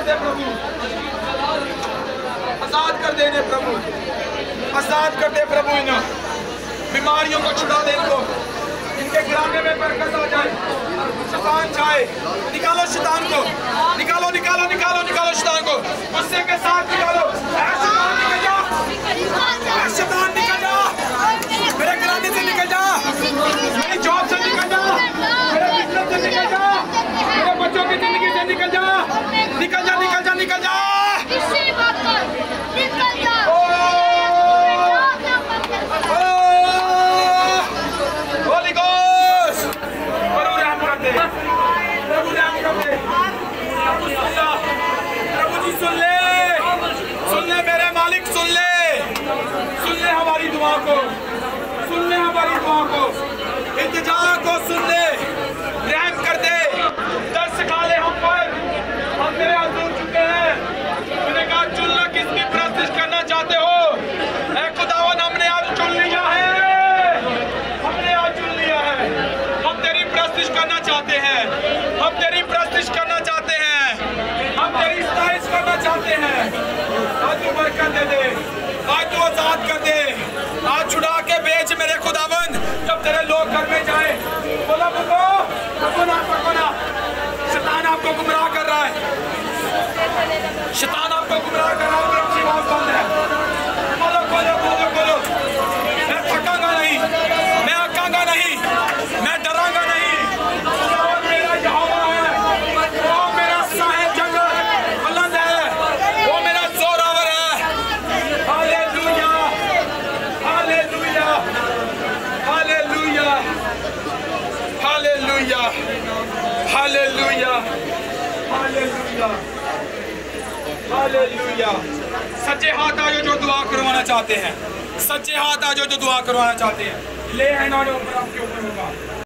दे प्रभु, आजाद कर दे प्रभु, आजाद कर दे प्रभु। इन बीमारियों को छुड़ा दे इनको, इनके घराने में बरकत आ जाए, शैतान जाए। निकालो शैतान को, निकालो निकालो निकालो निकालो शैतान को, गुस्से के साथ निकालो। शैतान निकल जा, शैतान निकल जा, मेरे घराने से निकल जा, मेरी जॉब से निकल जा, मेरे बिजनेस से निकल जा, मेरे बच्चों की जिंदगी से निकल जा, निकल जा निकल जा निकल जा। प्रभु जी सुन ले मेरे मालिक, सुन ले हमारी दुआ को, सुन ले हमारी दुआ को, इल्तिजा को सुन ले, रहम कर दे, दर्द सिखा ले हम पर। हम तेरे हाथ जोड़ चुके हैं, तूने कहा चुन लो किसकी परस्तिश करना चाहते हो। ऐ खुदावन हमने आज चुन लिया है, हमने आज चुन लिया है, हम तेरी परस्तिश करना चाहते हैं, हम तेरी परस्तिश करना चाहते हैं, हम तेरी सताइश करना चाहते हैं। आज तू बरकत दे दे, आज तू आजाद कर दे, आज छुड़ा के बेच मेरे खुदावन। जब तेरे लोग घर में जाए, बोला पकोना, शैतान आपको गुमराह कर रहा है, शैतान आपको गुमराह कर रहा है, आपकी आवाज बंद है। बोलो बोलो बोलो बोलो, मैं थकांगा नहीं, मैं अकांगा नहीं, मैं डरांगा नहीं। और मेरा यहोवा है, वो मेरा साहिब जंगल बुलंद है, वो मेरा जोरावर है। Hallelujah hallelujah hallelujah hallelujah hallelujah hallelujah hallelujah. सच्चे हाथ आ जो दुआ करवाना चाहते हैं, सच्चे हाथ आ जो दुआ करवाना चाहते हैं, ले है ना ऊपर आपके ऊपर होगा।